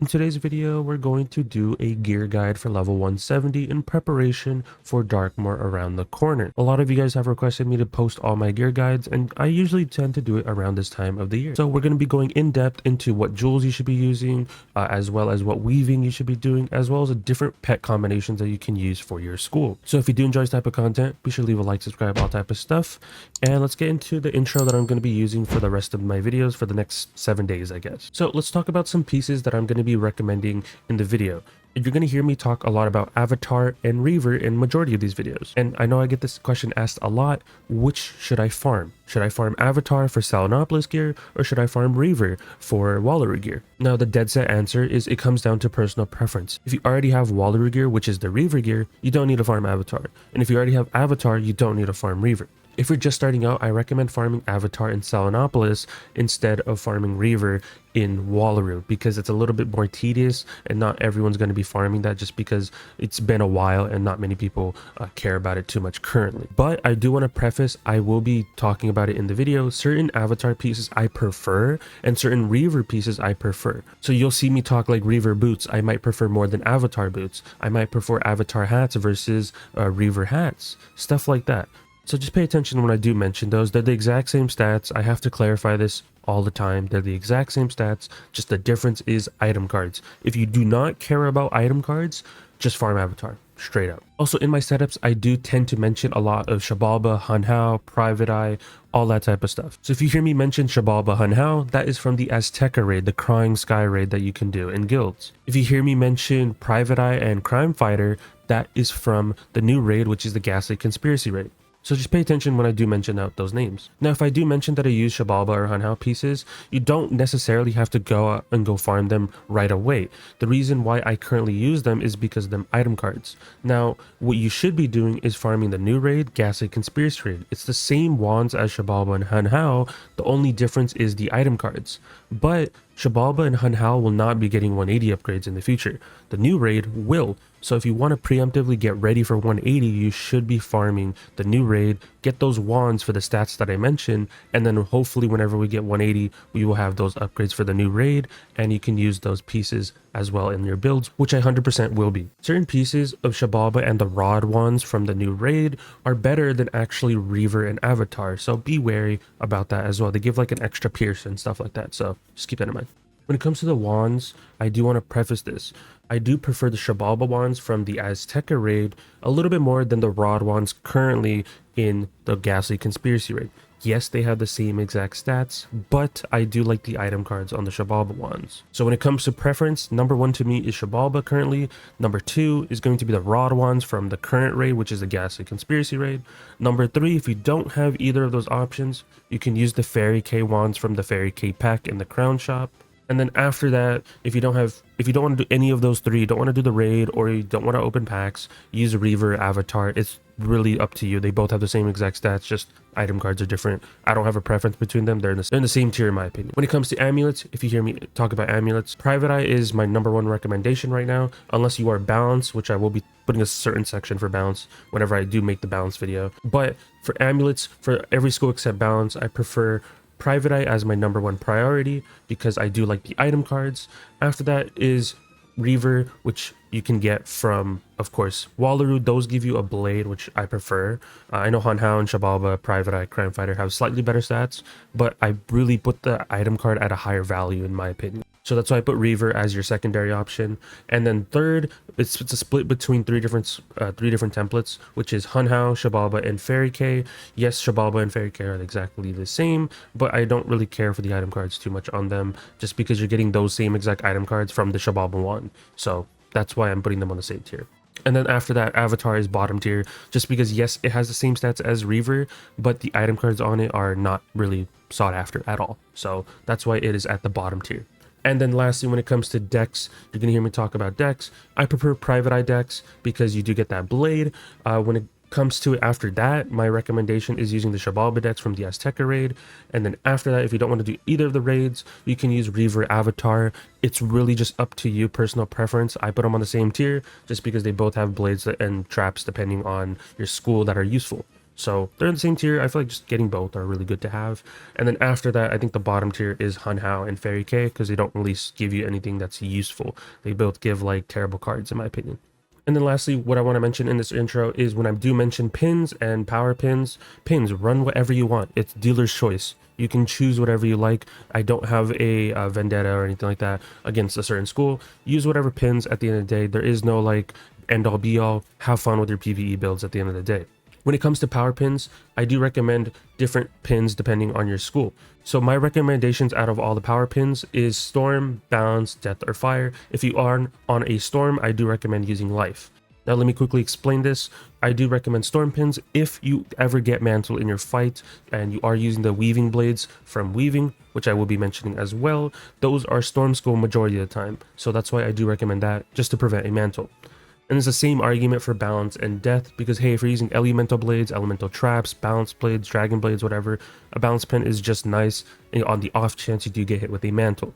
In today's video, we're going to do a gear guide for level 170 in preparation for Darkmoor around the corner. A lot of you guys have requested me to post all my gear guides, and I usually tend to do it around this time of the year. So we're going to be going in depth into what jewels you should be using, as well as what weaving you should be doing, as well as the different pet combinations that you can use for your school. So if you do enjoy this type of content, be sure to leave a like, subscribe, all type of stuff. And let's get into the intro that I'm going to be using for the rest of my videos for the next 7 days, I guess. So let's talk about some pieces that I'm going to be recommending in the video. You're going to hear me talk a lot about Avatar and Reaver in majority of these videos. And I know I get this question asked a lot: which should I farm? Should I farm Avatar for Salinopolis gear, or should I farm Reaver for Wallaroo gear? Now the dead set answer is it comes down to personal preference. If you already have Wallaroo gear, which is the Reaver gear, you don't need to farm Avatar. And if you already have Avatar, you don't need to farm Reaver. If you're just starting out, I recommend farming Avatar in Salinopolis instead of farming Reaver in Wallaroo, because it's a little bit more tedious and not everyone's going to be farming that, just because it's been a while and not many people care about it too much currently. But I do want to preface, I will be talking about it in the video. Certain Avatar pieces I prefer and certain Reaver pieces I prefer. So you'll see me talk like Reaver boots I might prefer more than Avatar boots. I might prefer Avatar hats versus Reaver hats, stuff like that. So just pay attention when I do mention those. They're the exact same stats. I have to clarify this all the time. They're the exact same stats, just the difference is item cards. If you do not care about item cards, just farm Avatar, straight up. Also in my setups, I do tend to mention a lot of Shabalba, Hunhao, Private Eye, all that type of stuff. So if you hear me mention Shabalba, Hunhao, that is from the Azteca raid, the Crying Sky raid that you can do in guilds. If you hear me mention Private Eye and Crime Fighter, that is from the new raid, which is the Ghastly Conspiracy raid. So just pay attention when I do mention out those names. Now, if I do mention that I use Shabalba or Hunhao pieces, you don't necessarily have to go out and go farm them right away. The reason why I currently use them is because of them item cards. Now, what you should be doing is farming the new raid, Ghastly Conspiracy raid. It's the same wands as Shabalba and Hunhao. The only difference is the item cards. But Shabalba and Hunhao will not be getting 180 upgrades in the future. The new raid will. So if you want to preemptively get ready for 180, you should be farming the new raid, get those wands for the stats that I mentioned, and then hopefully whenever we get 180, we will have those upgrades for the new raid, and you can use those pieces as well in your builds, which I 100% will be. Certain pieces of Shabalba and the rod wands from the new raid are better than actually Reaver and Avatar, so be wary about that as well. They give like an extra pierce and stuff like that, so just keep that in mind. When it comes to the wands, I do want to preface this. I do prefer the Shabalba wands from the Azteca raid a little bit more than the rod wands currently in the Ghastly Conspiracy raid. Yes, they have the same exact stats, but I do like the item cards on the Shabalba wands. So when it comes to preference, number one to me is Shabalba currently. Number two is going to be the rod wands from the current raid, which is the Ghastly Conspiracy raid. Number three, if you don't have either of those options, you can use the Fairy K wands from the Fairy K pack in the Crown shop. And then after that, if you don't want to do any of those three, you don't want to do the raid, or you don't want to open packs, use Reaver, Avatar. It's really up to you. They both have the same exact stats, just item cards are different. I don't have a preference between them. They're in the same tier in my opinion. When it comes to amulets, if you hear me talk about amulets, Private Eye is my number one recommendation right now, unless you are balanced, which I will be putting a certain section for balance whenever I do make the balance video. But for amulets, for every school except balance, I prefer Private Eye as my number one priority because I do like the item cards. After that is Reaver, which you can get from, of course, Wallaroo. Those give you a blade, which I prefer. I know Hunhao and Shabalba, Private Eye, Crime Fighter have slightly better stats, but I really put the item card at a higher value in my opinion. So that's why I put Reaver as your secondary option. And then third, it's a split between three different templates, which is Hunhao, Shabalba, and Fairy K. Yes, Shabalba and Fairy K are exactly the same, but I don't really care for the item cards too much on them, just because you're getting those same exact item cards from the Shabalba one. So that's why I'm putting them on the same tier. And then after that, Avatar is bottom tier, just because yes, it has the same stats as Reaver, but the item cards on it are not really sought after at all. So that's why it is at the bottom tier. And then lastly, when it comes to decks, you're going to hear me talk about decks. I prefer Private Eye decks because you do get that blade. When it comes to it after that, my recommendation is using the Shabalba decks from the Azteca raid. And then after that, if you don't want to do either of the raids, you can use Reaver, Avatar. It's really just up to you, personal preference. I put them on the same tier just because they both have blades and traps depending on your school that are useful. So they're in the same tier. I feel like just getting both are really good to have. And then after that, I think the bottom tier is Hun Hao and Fairy K, because they don't really give you anything that's useful. They both give like terrible cards in my opinion. And then lastly, what I want to mention in this intro is when I do mention pins and power pins, run whatever you want. It's dealer's choice. You can choose whatever you like. I don't have a vendetta or anything like that against a certain school. Use whatever pins at the end of the day. There is no like end all be all. Have fun with your PvE builds at the end of the day. When it comes to power pins, I do recommend different pins depending on your school. So my recommendations out of all the power pins is Storm, Balance, Death, or Fire. If you are on a Storm, I do recommend using Life. Now let me quickly explain this. I do recommend Storm pins if you ever get Mantle in your fight and you are using the Weaving Blades from Weaving, which I will be mentioning as well. Those are Storm School majority of the time. So that's why I do recommend that, just to prevent a Mantle. And it's the same argument for Balance and Death, because hey, if you're using Elemental Blades, Elemental Traps, Balance Blades, Dragon Blades, whatever, a Balance Pin is just nice on the off chance you do get hit with a Mantle.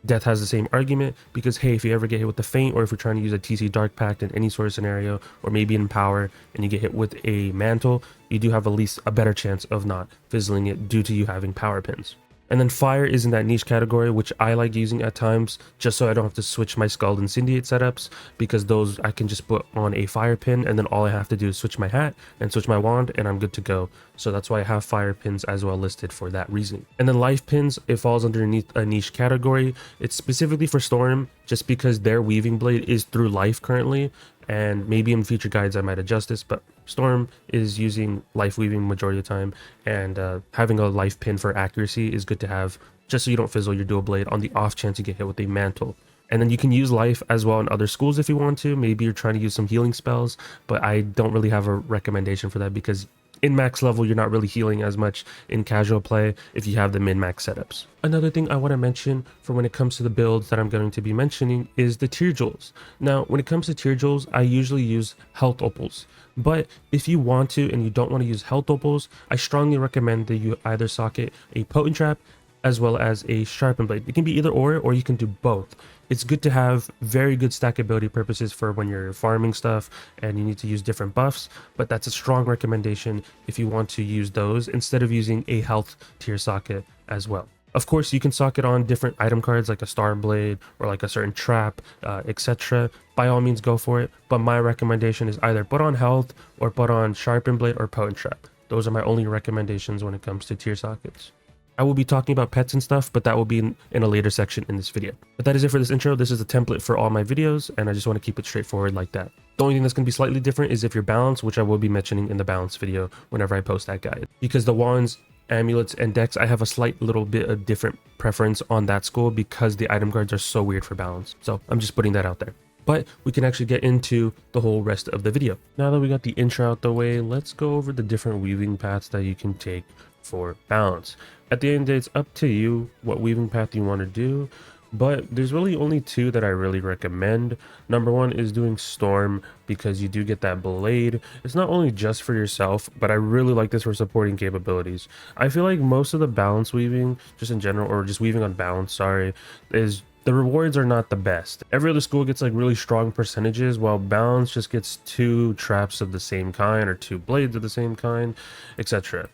Death has the same argument, because hey, if you ever get hit with the Feint, or if you're trying to use a TC Dark Pact in any sort of scenario, or maybe in Power, and you get hit with a Mantle, you do have at least a better chance of not fizzling it due to you having Power Pins. And then Fire is in that niche category, which I like using at times, just so I don't have to switch my Scald and Syndiate setups, because those I can just put on a Fire pin, and then all I have to do is switch my hat and switch my wand, and I'm good to go. So that's why I have Fire pins as well listed for that reason. And then Life pins, it falls underneath a niche category. It's specifically for Storm, just because their Weaving Blade is through Life currently, and maybe in future guides I might adjust this, but Storm is using Life Weaving majority of the time, and having a Life pin for accuracy is good to have, just so you don't fizzle your dual blade on the off chance you get hit with a Mantle. And then you can use Life as well in other schools if you want to. Maybe you're trying to use some healing spells, but I don't really have a recommendation for that, because in max level, you're not really healing as much in casual play if you have the min-max setups. Another thing I want to mention for when it comes to the builds that I'm going to be mentioning is the tier jewels. Now, when it comes to tier jewels, I usually use health opals. But if you want to and you don't want to use health opals, I strongly recommend that you either socket a potent trap as well as a sharpened blade. It can be either or you can do both. It's good to have very good stackability purposes for when you're farming stuff and you need to use different buffs, but that's a strong recommendation if you want to use those instead of using a health tier socket as well. Of course, you can socket on different item cards like a star blade or like a certain trap, etc. By all means, go for it. But my recommendation is either put on health or put on sharpened blade or potent trap. Those are my only recommendations when it comes to tier sockets. I will be talking about pets and stuff, but that will be in a later section in this video. But that is it for this intro. This is a template for all my videos, and I just want to keep it straightforward like that. The only thing that's going to be slightly different is if you're balanced, which I will be mentioning in the balance video whenever I post that guide. Because the wands, amulets, and decks, I have a slight little bit of different preference on that school because the item cards are so weird for balance. So I'm just putting that out there. But we can actually get into the whole rest of the video. Now that we got the intro out the way, let's go over the different weaving paths that you can take for balance. At the end of the day, it's up to you what weaving path you want to do, but there's really only two that I really recommend. Number one is doing Storm, because you do get that blade. It's not only just for yourself, but I really like this for supporting capabilities. I feel like most of the balance weaving, just in general, or just weaving on balance, sorry, is the rewards are not the best. Every other school gets like really strong percentages, while balance just gets 2 traps of the same kind or 2 blades of the same kind, etc.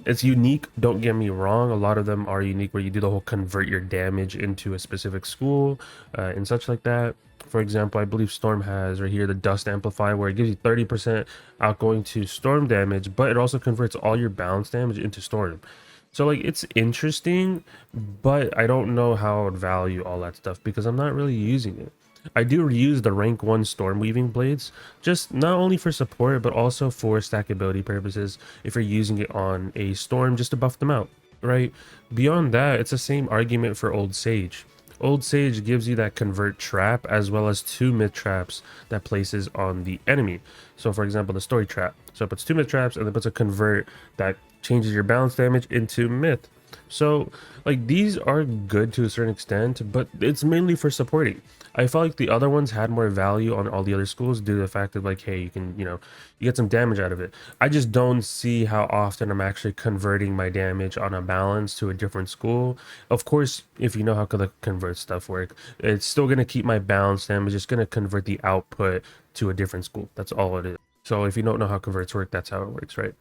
It's unique, don't get me wrong, a lot of them are unique where you do the whole convert your damage into a specific school and such like that. For example, I believe Storm has right here the Dust Amplify, where it gives you 30% outgoing to Storm damage, but it also converts all your balance damage into Storm. So like, it's interesting, but I don't know how I would value all that stuff because I'm not really using it. I do reuse the rank 1 storm weaving blades, just not only for support but also for stackability purposes if you're using it on a storm just to buff them out, right? Beyond that, it's the same argument for Old Sage. Old Sage gives you that convert trap as well as 2 myth traps that places on the enemy. So for example, the story trap. So it puts 2 myth traps and then puts a convert that changes your balance damage into myth. So like, these are good to a certain extent, but it's mainly for supporting. I felt like the other ones had more value on all the other schools due to the fact that like, hey, you can, you get some damage out of it. I just don't see how often I'm actually converting my damage on a balance to a different school. Of course, if you know how the convert stuff work, it's still going to keep my balance damage. It's going to convert the output to a different school. That's all it is. So if you don't know how converts work, that's how it works, right?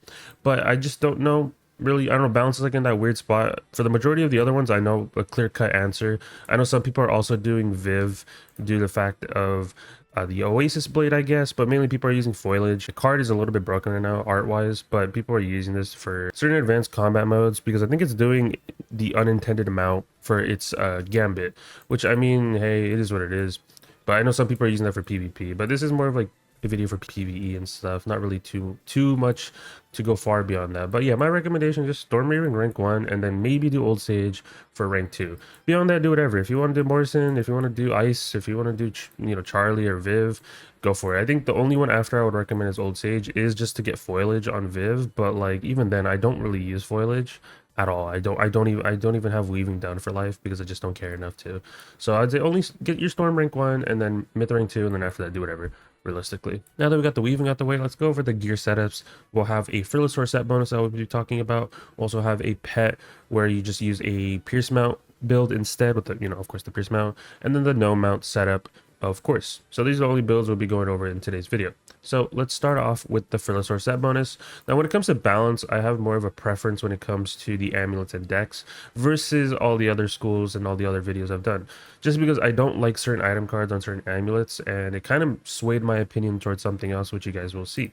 But I just don't know really. I don't know. Balance is like in that weird spot. For the majority of the other ones, I know a clear cut answer. I know some people are also doing Viv due to the fact of the Oasis blade, I guess, but mainly people are using foliage. The card is a little bit broken right now art wise, but people are using this for certain advanced combat modes because I think it's doing the unintended amount for its gambit, which I mean, hey, it is what it is. But I know some people are using that for PvP, but this is more of like a video for PvE and stuff, not really too much to go far beyond that. But yeah, my recommendation is just Storm Reaver in rank 1 and then maybe do Old Sage for rank 2. Beyond that, do whatever. If you want to do Morrison, if you want to do Ice, if you want to do Charlie or Viv, go for it. I think the only one after I would recommend is Old Sage is just to get foliage on Viv, but like even then I don't really use foliage at all. I don't even have weaving done for life because I just don't care enough to. So I'd say only get your Storm rank 1 and then myth rank 2 and then after that do whatever realistically. Now that we got the weaving out the way, let's go over the gear setups. We'll have a Frilla set bonus I will be talking about. We'll also have a pet where you just use a pierce mount build instead with the, of course, the pierce mount, and then the no mount setup, of course. So these are the only builds we'll be going over in today's video. So let's start off with the Frilla set bonus. Now when it comes to balance, I have more of a preference when it comes to the amulets and decks versus all the other schools and all the other videos I've done. Just because I don't like certain item cards on certain amulets, and it kind of swayed my opinion towards something else, which you guys will see.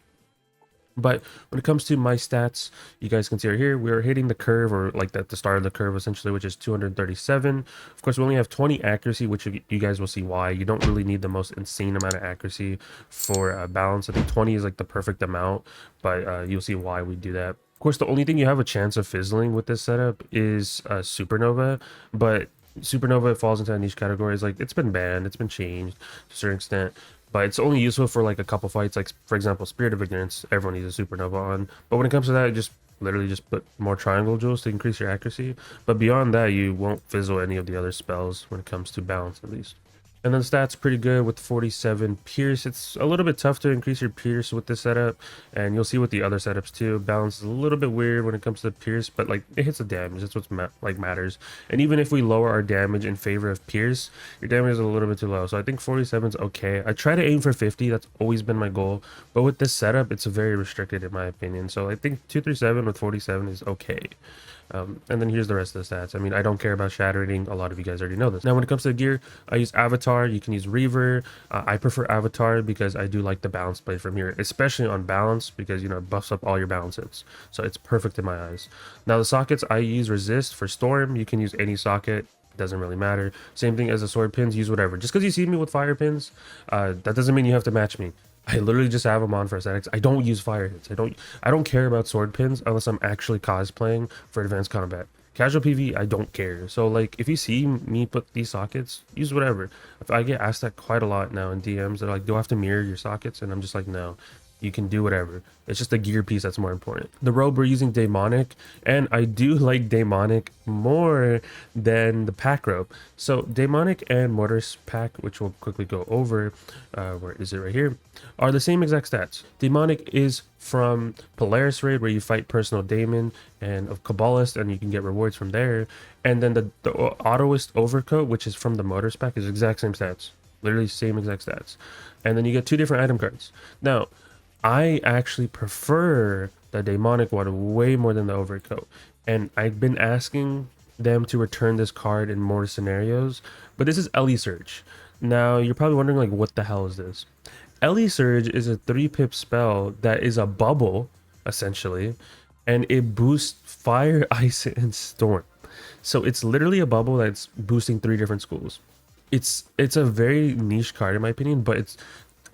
But when it comes to my stats, you guys can see right here, we're hitting the curve, or like at the start of the curve essentially, which is 237. Of course, we only have 20 accuracy, which you guys will see why. You don't really need the most insane amount of accuracy for balance. I think 20 is like the perfect amount, but you'll see why we do that. Of course, the only thing you have a chance of fizzling with this setup is Supernova, but Supernova falls into a niche categories. Like, it's been banned, it's been changed to a certain extent, but it's only useful for like a couple fights. Like for example, Spirit of Ignorance, everyone needs a Supernova on. But when it comes to that, just literally just put more triangle jewels to increase your accuracy. But beyond that, you won't fizzle any of the other spells when it comes to balance, at least. And then the stats pretty good with 47 Pierce. It's a little bit tough to increase your Pierce with this setup, and you'll see with the other setups too. Balance is a little bit weird when it comes to Pierce, but like it hits the damage. That's what's matters. And even if we lower our damage in favor of Pierce, your damage is a little bit too low. So I think 47 is okay. I try to aim for 50. That's always been my goal. But with this setup, it's very restricted in my opinion. So I think 237 with 47 is okay. And then here's the rest of the stats. I mean, I don't care about shattering. A lot of you guys already know this. Now, when it comes to the gear, I use Avatar. You can use Reaver. I prefer Avatar because I do like the balance play from here, especially on balance because, it buffs up all your balance hits. So it's perfect in my eyes. Now, the sockets, I use Resist for Storm. You can use any socket. Doesn't really matter. Same thing as the sword pins. Use whatever. Just because you see me with fire pins, that doesn't mean you have to match me. I literally just have them on for aesthetics. I don't use fire hits. I don't care about sword pins unless I'm actually cosplaying for advanced combat. Casual PV, I don't care. So like if you see me put these sockets, use whatever. If I get asked that quite a lot now in DMs, they're like, do I have to mirror your sockets? And I'm just like, no. You can do whatever. It's just the gear piece that's more important. The robe, we're using Demonic, and I do like Demonic more than the pack robe. So Demonic and Mortis pack, which we'll quickly go over, where is it right here, are the same exact stats. Demonic is from Polaris raid where you fight personal daemon and of Kabbalist, and you can get rewards from there. And then the Autoist overcoat, which is from the Mortis pack, is exact same stats. Literally same exact stats. And then you get two different item cards. Now, I actually prefer the demonic one way more than the overcoat, and I've been asking them to return this card in more scenarios, but this is Ellie Surge. Now you're probably wondering like, what the hell is this? Ellie Surge is a 3-pip spell that is a bubble essentially, and it boosts fire, ice, and storm. So it's literally a bubble that's boosting 3 different schools. It's a very niche card in my opinion, but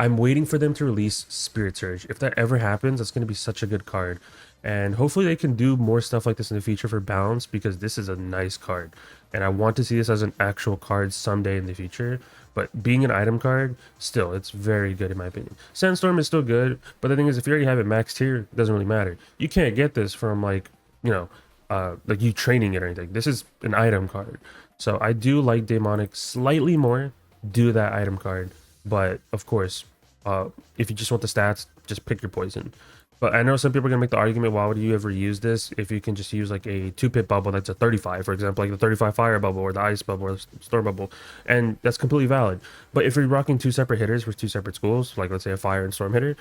I'm waiting for them to release Spirit Surge. If that ever happens, that's going to be such a good card. And hopefully they can do more stuff like this in the future for balance, because this is a nice card. And I want to see this as an actual card someday in the future. But being an item card, still, it's very good in my opinion. Sandstorm is still good, but the thing is, if you already have it maxed here, it doesn't really matter. You can't get this from like, like you training it or anything. This is an item card. So I do like Demonic slightly more due to that item card. But of course, if you just want the stats, just pick your poison. But I know some people are gonna make the argument, why would you ever use this if you can just use like a 2-pip bubble that's a 35, for example, like the 35 fire bubble or the ice bubble or the storm bubble, and that's completely valid. But if you're rocking 2 separate hitters for 2 separate schools, like let's say a fire and storm hitter,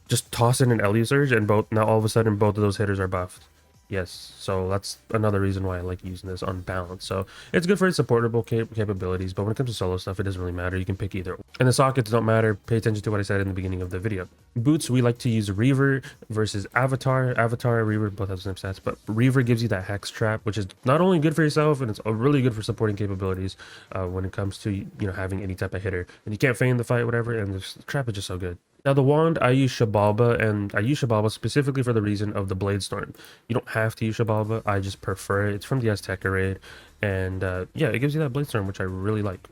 just toss in an Ellie Surge and both, now all of a sudden both of those hitters are buffed. Yes, so that's another reason why I like using this on balance. So it's good for its supportable capabilities, but when it comes to solo stuff, it doesn't really matter. You can pick either. And the sockets don't matter. Pay attention to what I said in the beginning of the video. Boots, we like to use Reaver versus Avatar. Avatar, Reaver, both have the same stats, but Reaver gives you that Hex Trap, which is not only good for yourself, and it's really good for supporting capabilities when it comes to, having any type of hitter. And you can't feign the fight, whatever, and the trap is just so good. Now the wand, I use Shabalba, and I use Shabalba specifically for the reason of the Blade Storm. You don't have to use Shabalba, I just prefer it. It's from the Azteca raid, and yeah, it gives you that Blade Storm, which I really like.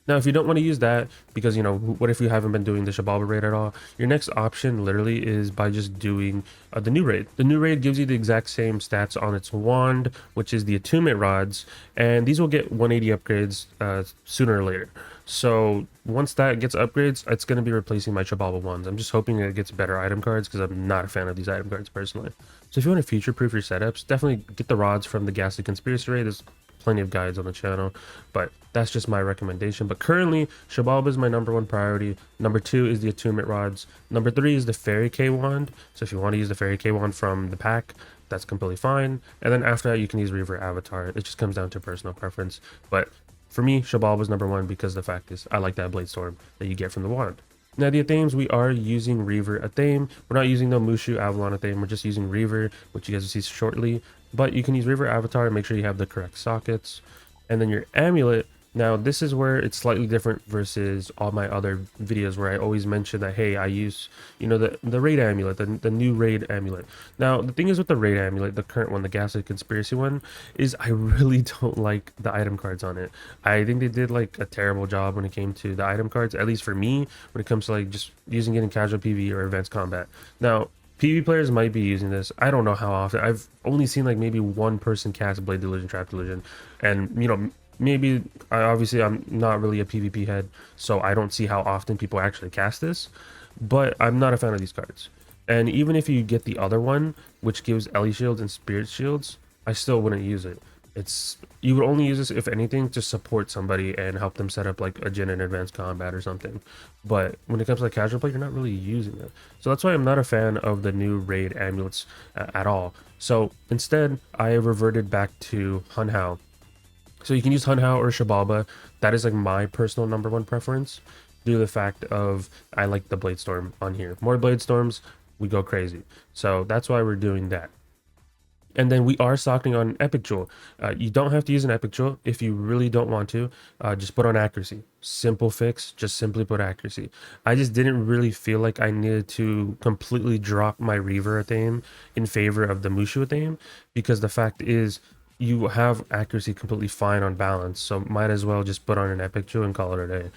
Now, if you don't want to use that, because, what if you haven't been doing the Shabalba raid at all? Your next option literally is by just doing the new raid. The new raid gives you the exact same stats on its wand, which is the attunement rods, and these will get 180 upgrades sooner or later. So once that gets upgrades, it's going to be replacing my Shabalba ones. I'm just hoping it gets better item cards because I'm not a fan of these item cards personally. So if you want to future-proof your setups, definitely get the rods from the Ghastly Conspiracy raid. There's plenty of guides on the channel, but that's just my recommendation. But currently, Shabalba is my #1 priority. Number 2 is the attunement rods. Number 3 is the Fairy K wand. So if you want to use the Fairy K wand from the pack, that's completely fine. And then after that, you can use Reaver Avatar. It just comes down to personal preference. But for me, Shabalba is #1 because the fact is I like that Blade Storm that you get from the wand. Now the Athames, we are using Reaver Athame. We're not using no Mushu Avalon Athame. We're just using Reaver, which you guys will see shortly. But you can use Reaver Avatar and make sure you have the correct sockets. And then your amulet. Now this is where it's slightly different versus all my other videos where I always mention that, hey, I use, the raid amulet, the new raid amulet. Now the thing is with the raid amulet, the current one, the Ghastly Conspiracy one, is I really don't like the item cards on it. I think they did like a terrible job when it came to the item cards, at least for me, when it comes to like just using it in casual PvE or advanced combat. Now PvP players might be using this. I don't know how often. I've only seen like maybe one person cast Blade Delusion, Trap Delusion, and maybe obviously I'm not really a PvP head, so I don't see how often people actually cast this, but I'm not a fan of these cards. And even if you get the other one, which gives Ellie shields and Spirit shields, I still wouldn't use it. You would only use this if anything to support somebody and help them set up like a Jhin in advanced combat or something. But when it comes to like casual play, you're not really using it. So that's why I'm not a fan of the new raid amulets at all. So instead, I reverted back to Hun Hao. So you can use Hun Hao or Shabalba. That is like my personal #1 preference due to the fact of I like the Blade Storm on here. More Blade Storms, we go crazy. So that's why we're doing that. And then we are socketing on an Epic Jewel. You don't have to use an Epic Jewel if you really don't want to. Just put on accuracy. Simple fix, just simply put accuracy. I just didn't really feel like I needed to completely drop my Reaver Athame in favor of the Mushu Athame, because the fact is you have accuracy completely fine on balance, so might as well just put on an Epic Jewel and call it a day.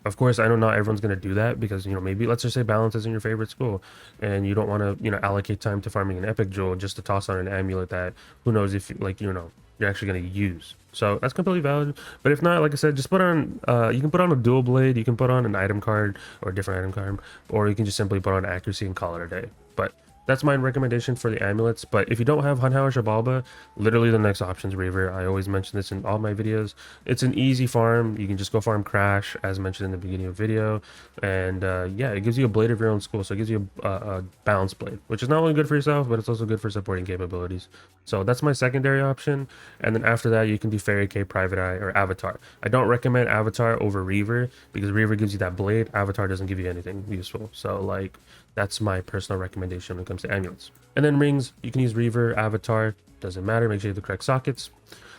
Of course, I know not everyone's going to do that because, maybe let's just say balance isn't your favorite school and you don't want to, allocate time to farming an Epic Jewel just to toss on an amulet that who knows if, you're actually going to use. So that's completely valid. But if not, like I said, just put on, you can put on a dual blade, you can put on an item card or a different item card, or you can just simply put on accuracy and call it a day. But that's my recommendation for the amulets. But if you don't have Hun Hao or Shabalba, literally the next option is Reaver. I always mention this in all my videos. It's an easy farm. You can just go farm Crash, as mentioned in the beginning of the video. And yeah, it gives you a blade of your own school. So it gives you a balanced blade, which is not only good for yourself, but it's also good for supporting capabilities. So that's my secondary option. And then after that, you can do Fairy K, Private Eye, or Avatar. I don't recommend Avatar over Reaver because Reaver gives you that blade. Avatar doesn't give you anything useful. So like, that's my personal recommendation when it comes to amulets. And then rings, you can use Reaver, Avatar, doesn't matter, make sure you have the correct sockets.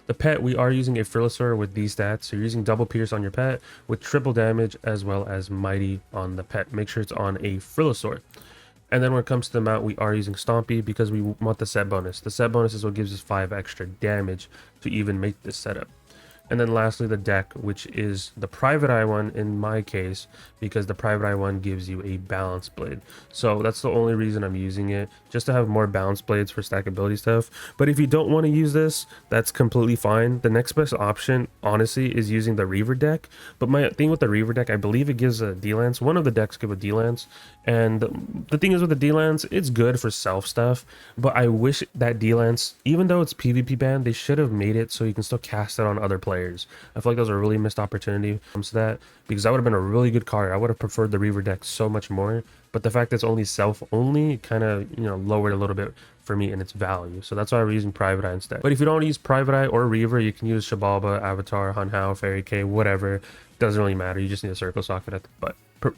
The pet, we are using a Frilla with these stats, so you're using double pierce on your pet with triple damage as well as mighty on the pet. Make sure it's on a Frilla. And then when it comes to the mount, we are using Stompy because we want the set bonus. The set bonus is what gives us 5 extra damage to even make this setup. And then lastly, the deck, which is the Private Eye one in my case, because the Private Eye one gives you a balanced blade. So that's the only reason I'm using it, just to have more balanced blades for stackability stuff. But if you don't want to use this, that's completely fine. The next best option, honestly, is using the Reaver deck. But my thing with the Reaver deck, I believe it gives a D-Lance. One of the decks give a D-Lance. And the thing is with the D-Lance, it's good for self stuff. But I wish that D-Lance, even though it's PvP banned, they should have made it so you can still cast it on other players. players. I feel like that was a really missed opportunity when it comes to that, because that would have been a really good card. I would have preferred the Reaver deck so much more, but the fact that it's only self only kind of, you know, lowered a little bit for me in its value. So that's why we're using Private Eye instead. But if you don't want to use Private Eye or Reaver, you can use Shabalba, Avatar, Hunhow, Fairy K, whatever. Doesn't really matter. You just need a circle socket at the butt.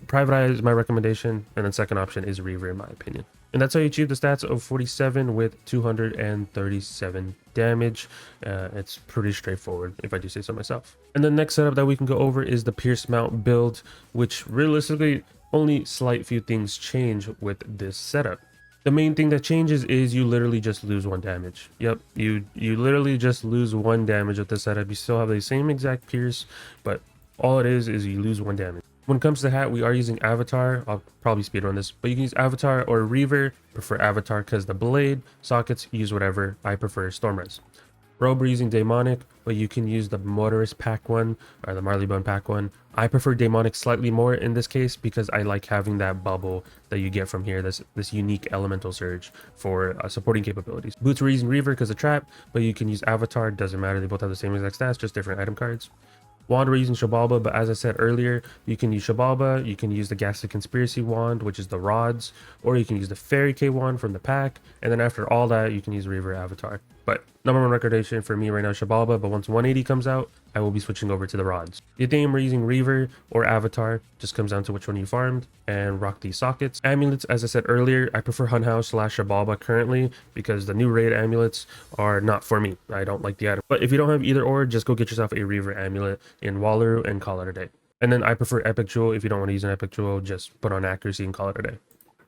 Private Eye is my recommendation, and then second option is Reaver in my opinion. And that's how you achieve the stats of 47 with 237 damage. It's pretty straightforward, if I do say so myself. And the next setup that we can go over is the Pierce Mount build, which realistically only slight few things change with this setup. The main thing that changes is you literally just lose 1 damage. Yep, you literally just lose 1 damage with this setup. You still have the same exact Pierce, but all it is you lose 1 damage. When it comes to the hat, we are using Avatar. I'll probably speedrun this, but you can use Avatar or Reaver. Prefer Avatar because the blade, sockets, use whatever. I prefer Stormres. Robe, we're using Daemonic, but you can use the Motorist pack one or the Marleybone pack one. I prefer Daemonic slightly more in this case because I like having that bubble that you get from here, this unique elemental surge for supporting capabilities. Boots, we're using Reaver because of trap, but you can use Avatar. Doesn't matter, they both have the same exact stats, just different item cards. Wand, we're using Shabalba, but as I said earlier, you can use Shabalba, you can use the Ghastly Conspiracy wand, which is the rods, or you can use the Fairy K wand from the pack, and then after all that, you can use Reaver Avatar. But number 1 recommendation for me right now is Shabalba, but once 180 comes out, I will be switching over to the rods. The theme, we're using Reaver or Avatar, just comes down to which one you farmed, and rock these sockets. Amulets, as I said earlier, I prefer Hunhow / Shabalba currently, because the new raid amulets are not for me. I don't like the item. But if you don't have either or, just go get yourself a Reaver amulet in Wallaroo and call it a day. And then I prefer Epic Jewel. If you don't want to use an Epic Jewel, just put on accuracy and call it a day.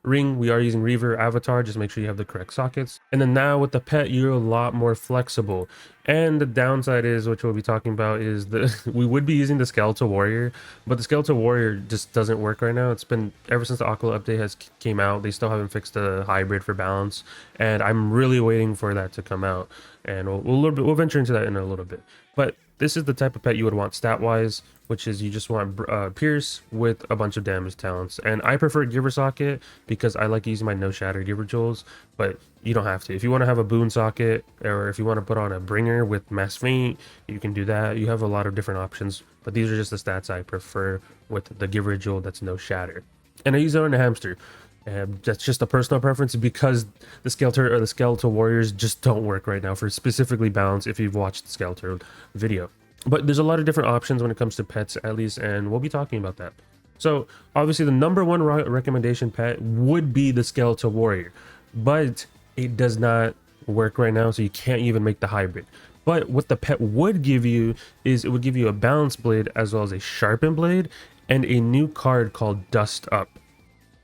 Ring, we are using Reaver Avatar, just make sure you have the correct sockets. And then now with the pet, you're a lot more flexible. And the downside is, which we'll be talking about, is we would be using the Skeletal Warrior, but the Skeletal Warrior just doesn't work right now. It's been ever since the Aquila update came out, they still haven't fixed the hybrid for balance, and I'm really waiting for that to come out. And we'll venture into that in a little bit. But this is the type of pet you would want stat-wise, which is you just want Pierce with a bunch of damage talents. And I prefer Giver Socket because I like using my No Shatter Giver Jewels, but you don't have to. If you want to have a Boon Socket, or if you want to put on a Bringer with Mass Feint, you can do that. You have a lot of different options, but these are just the stats I prefer with the Giver Jewel that's No Shatter. And I use it on a Hamster. That's just a personal preference because the Skeletor or the Skeletal Warriors just don't work right now for specifically balance if you've watched the Skeletor video. But there's a lot of different options when it comes to pets, at least, and we'll be talking about that. So obviously the number 1 recommendation pet would be the Skeletal Warrior, but it does not work right now, so you can't even make the hybrid. But what the pet would give you is it would give you a Balance Blade as well as a Sharpened Blade and a new card called Dust Up.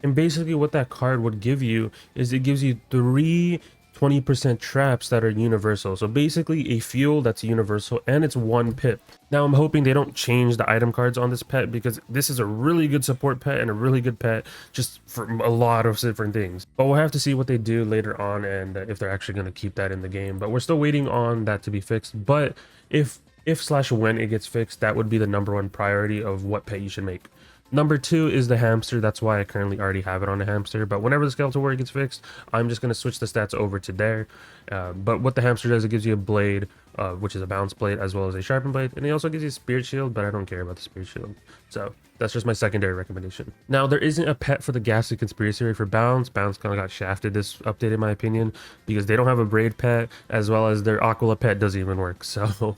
And basically what that card would give you is it gives you 3 20% traps that are universal. So basically a fuel that's universal, and it's 1 pip. Now I'm hoping they don't change the item cards on this pet because this is a really good support pet and a really good pet just for a lot of different things. But we'll have to see what they do later on and if they're actually going to keep that in the game. But we're still waiting on that to be fixed. But if / when it gets fixed, that would be the number 1 priority of what pet you should make. Number 2 is the Hamster. That's why I currently already have it on a Hamster. But whenever the Skeletal Warrior gets fixed, I'm just going to switch the stats over to there. But what the Hamster does, it gives you a blade, which is a Balance Blade, as well as a Sharpened Blade. And it also gives you a Spirit Shield, but I don't care about the Spirit Shield. So that's just my secondary recommendation. Now, there isn't a pet for the Ghastly Conspiracy Ray for Balance. Balance kind of got shafted this update, in my opinion, because they don't have a Braid pet, as well as their Aquila pet doesn't even work. So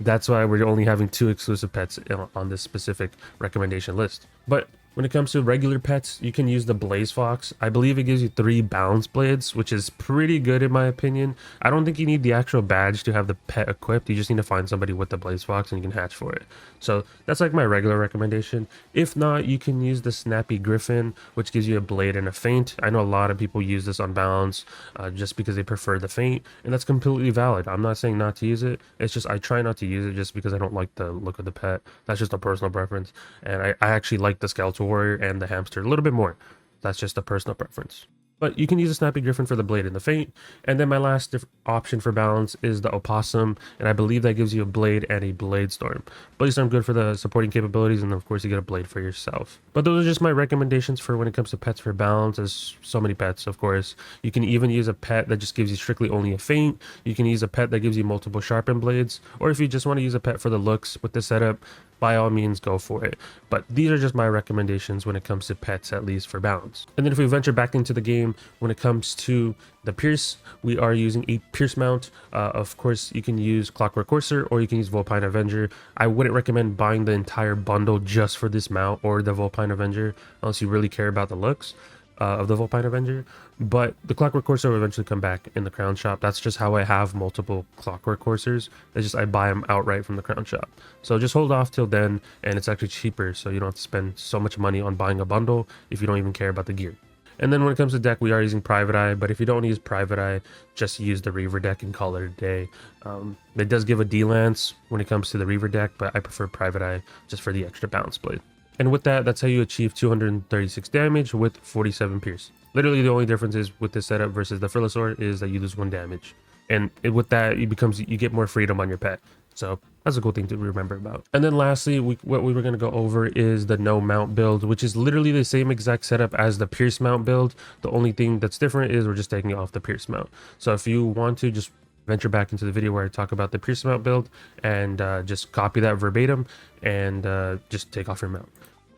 that's why we're only having 2 exclusive pets on this specific recommendation list. But when it comes to regular pets, you can use the Blaze Fox. I believe it gives you 3 Balance Blades, which is pretty good in my opinion. I don't think you need the actual badge to have the pet equipped. You just need to find somebody with the Blaze Fox and you can hatch for it. So that's like my regular recommendation. If not, you can use the Snappy Griffin, which gives you a blade and a feint. I know a lot of people use this on balance just because they prefer the feint, and that's completely valid. I'm not saying not to use it. It's just I try not to use it just because I don't like the look of the pet. That's just a personal preference, and I actually like the Skeletal Warrior and the Hamster a little bit more. That's just a personal preference. But you can use a Snappy Griffin for the blade and the feint. And then my last option for balance is the Opossum, and I believe that gives you a blade and a blade storm. Blade storm good for the supporting capabilities, and of course you get a blade for yourself. But those are just my recommendations for when it comes to pets for balance. There's so many pets, of course. You can even use a pet that just gives you strictly only a feint. You can use a pet that gives you multiple sharpened blades, or if you just want to use a pet for the looks with the setup, by all means go for it. But these are just my recommendations when it comes to pets, at least for balance. And then if we venture back into the game, when it comes to the Pierce, we are using a Pierce mount. Of course, you can use Clockwork Courser or you can use Vulpine Avenger. I wouldn't recommend buying the entire bundle just for this mount or the Vulpine Avenger unless you really care about the looks of the Vulpine Avenger. But the Clockwork Courser will eventually come back in the Crown Shop. That's just how I have multiple Clockwork Coursers. It's just I buy them outright from the Crown Shop. So just hold off till then, and it's actually cheaper, so you don't have to spend so much money on buying a bundle if you don't even care about the gear. And then when it comes to deck, we are using Private Eye, but if you don't use Private Eye, just use the Reaver deck and call it a day. It does give a D-Lance when it comes to the Reaver deck, but I prefer Private Eye just for the extra balance blade. And with that, that's how you achieve 236 damage with 47 pierce. Literally the only difference is with this setup versus the Frillasaur is that you lose 1 damage. And with that, you get more freedom on your pet. So that's a cool thing to remember about. And then lastly, what we were going to go over is the no mount build, which is literally the same exact setup as the Pierce mount build. The only thing that's different is we're just taking it off the Pierce mount. So if you want to just venture back into the video where I talk about the Pierce mount build and just copy that verbatim and just take off your mount.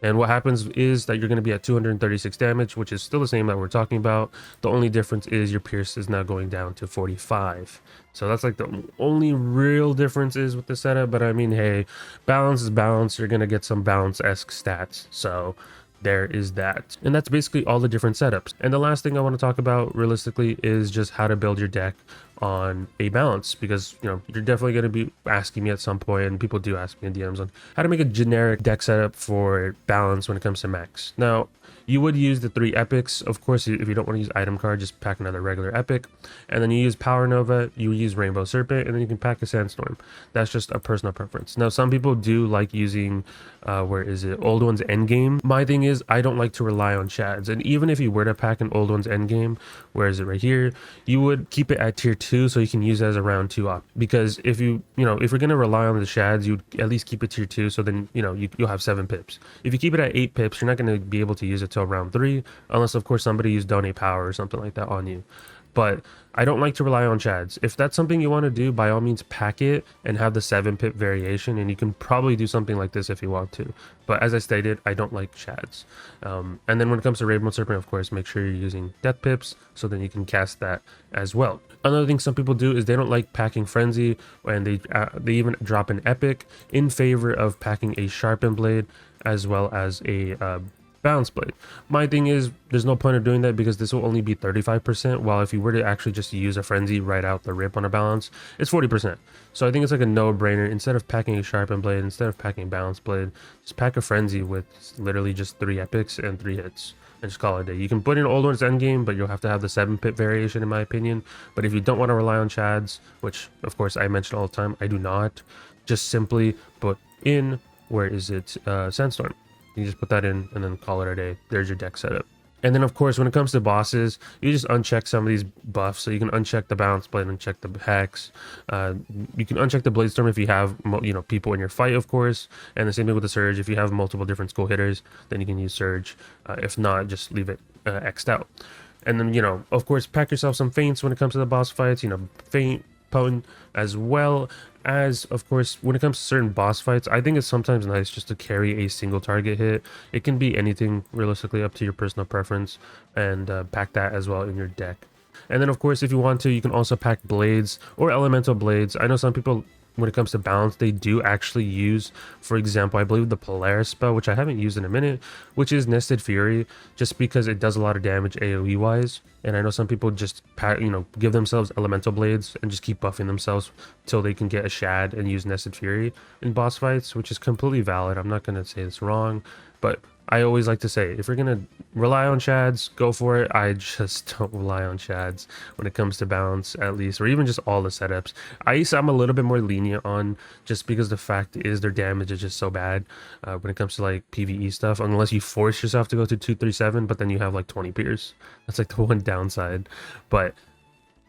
And what happens is that you're going to be at 236 damage, which is still the same that we're talking about. The only difference is your pierce is now going down to 45. So that's like the only real differences with the setup. But I mean, hey, balance is balance. You're going to get some balance-esque stats. So there is that. And that's basically all the different setups. And the last thing I want to talk about realistically is just how to build your deck on a balance, because you're definitely going to be asking me at some point, and people do ask me in DMs on how to make a generic deck setup for balance when it comes to max. Now, you would use the 3 epics. Of course, if you don't want to use item card, just pack another regular epic. And then you use Power Nova, you use Rainbow Serpent, and then you can pack a Sandstorm. That's just a personal preference. Now, some people do like using, Old One's Endgame. My thing is, I don't like to rely on shads. And even if you were to pack an Old One's Endgame, where is it right here, you would keep it at tier 2 so you can use it as a round 2 op. Because if if you're going to rely on the shads, you'd at least keep it tier 2, so then, you'll have 7 pips. If you keep it at 8 pips, you're not going to be able to use it till round 3, unless of course somebody used donate power or something like that on you. But I don't like to rely on shads. If that's something you want to do, by all means pack it and have the 7 pip variation, and you can probably do something like this if you want to. But as I stated, I don't like shads. And then when it comes to Rainbow Serpent, of course, make sure you're using death pips so then you can cast that as well. Another thing some people do is they don't like packing Frenzy, and they even drop an epic in favor of packing a sharpened blade as well as a balance blade. My thing is, there's no point of doing that because this will only be 35%, while if you were to actually just use a frenzy right out the rip on a balance, it's 40%. So I think it's like a no-brainer. Instead of packing a sharpened blade, instead of packing a balance blade, just pack a frenzy with literally just 3 epics and 3 hits and just call it a day. You can put in Old One's Endgame, but you'll have to have the 7 pip variation in my opinion. But if you don't want to rely on shads, which of course I mention all the time, I do not, just simply put in, Sandstorm. You just put that in and then call it a day. There's your deck setup. And then of course, when it comes to bosses, you just uncheck some of these buffs. So you can uncheck the balance blade, uncheck the hex. You can uncheck the blade storm if you have people in your fight, of course. And the same thing with the surge. If you have multiple different school hitters, then you can use surge. If not, just leave it x'd out. And then of course, pack yourself some feints when it comes to the boss fights. Feint, potent, as well as of course when it comes to certain boss fights. I think it's sometimes nice just to carry a single target hit. It can be anything, realistically, up to your personal preference, and pack that as well in your deck. And then of course, if you want to, you can also pack blades or elemental blades. I know some people, when it comes to balance, they do actually use, for example, I believe the Polaris spell, which I haven't used in a minute, which is Nested Fury, just because it does a lot of damage AoE wise. And I know some people just give themselves elemental blades and just keep buffing themselves till they can get a shad and use Nested Fury in boss fights, which is completely valid. I'm not going to say it's wrong, but I always like to say, if you're gonna rely on shads, go for it. I just don't rely on shads when it comes to balance, at least, or even just all the setups. Ice, I'm a little bit more lenient on, just because the fact is their damage is just so bad when it comes to like PvE stuff, unless you force yourself to go to 237, but then you have like 20 pierce. That's like the one downside. But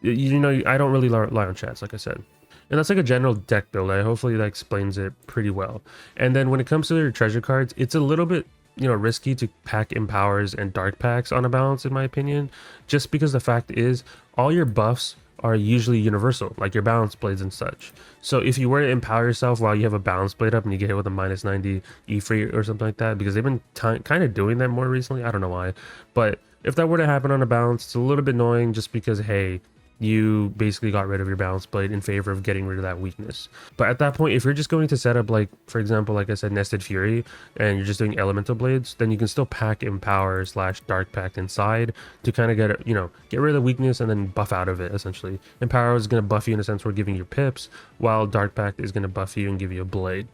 you know, I don't really rely on shads, like I said. And that's like a general deck build. Hopefully that explains it pretty well. And then when it comes to your treasure cards, it's a little bit, you know, risky to pack empowers and dark packs on a balance, in my opinion, just because the fact is all your buffs are usually universal, like your balance blades and such. So if you were to empower yourself while you have a balance blade up and you get hit with a -90 E-free or something like that, because they've been kind of doing that more recently, I don't know why, but if that were to happen on a balance, it's a little bit annoying just because, hey, you basically got rid of your balance blade in favor of getting rid of that weakness. But at that point, if you're just going to set up, like, for example, like I said, Nested Fury, and you're just doing elemental blades, then you can still pack empower / dark pact inside to kind of get, you know, get rid of the weakness and then buff out of it, essentially. Empower is going to buff you in a sense, we're giving you pips, while dark pact is going to buff you and give you a blade.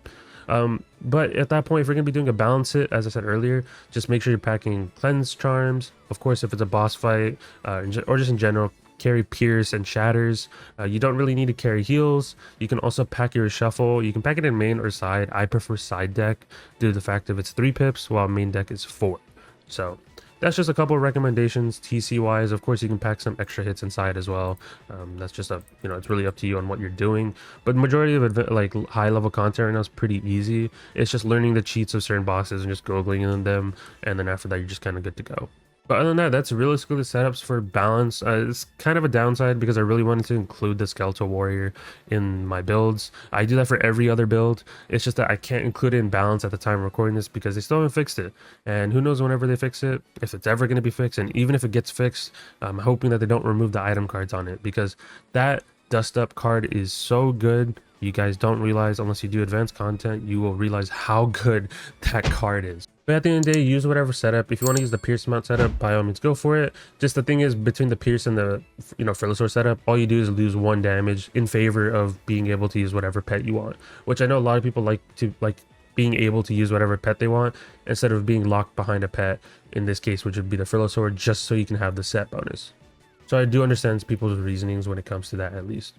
But at that point, if you're going to be doing a balance hit, as I said earlier, just make sure you're packing cleanse charms. Of course, if it's a boss fight, or just in general, carry pierce and shatters. You don't really need to carry heals. You can also pack your shuffle. You can pack it in main or side. I prefer side deck due to the fact that it's 3 pips while main deck is 4. So that's just a couple of recommendations. TC wise, of course, you can pack some extra hits inside as well. That's just a, you know, it's really up to you on what you're doing. But majority of it, like high level content right now, is pretty easy. It's just learning the cheats of certain bosses and just googling in them, and then after that, you're just kind of good to go. But other than that, that's realistically the setups for balance. It's kind of a downside because I really wanted to include the Skeletal Warrior in my builds. I do that for every other build. It's just that I can't include it in balance at the time of recording this because they still haven't fixed it. And who knows whenever they fix it, if it's ever going to be fixed. And even if it gets fixed, I'm hoping that they don't remove the item cards on it, because that Dust Up card is so good. You guys don't realize, unless you do advanced content, you will realize how good that card is. But at the end of the day, use whatever setup. If you want to use the Pierce mount setup, by all means go for it. Just the thing is, between the Pierce and the, you know, Frilla setup, all you do is lose 1 damage in favor of being able to use whatever pet you want. Which I know a lot of people like being able to use whatever pet they want instead of being locked behind a pet, in this case, which would be the Frilla Sword, just so you can have the set bonus. So I do understand people's reasonings when it comes to that, at least.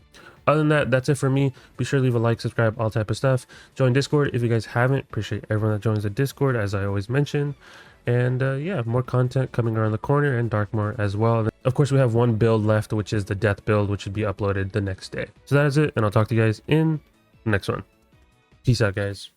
Other than that, that's it for me. Be sure to leave a like, subscribe, all type of stuff. Join Discord if you guys haven't. Appreciate everyone that joins the Discord, as I always mention. And yeah, more content coming around the corner, and Darkmoor as well. And of course, we have one build left, which is the Death build, which should be uploaded the next day. So that is it, and I'll talk to you guys in the next one. Peace out, guys.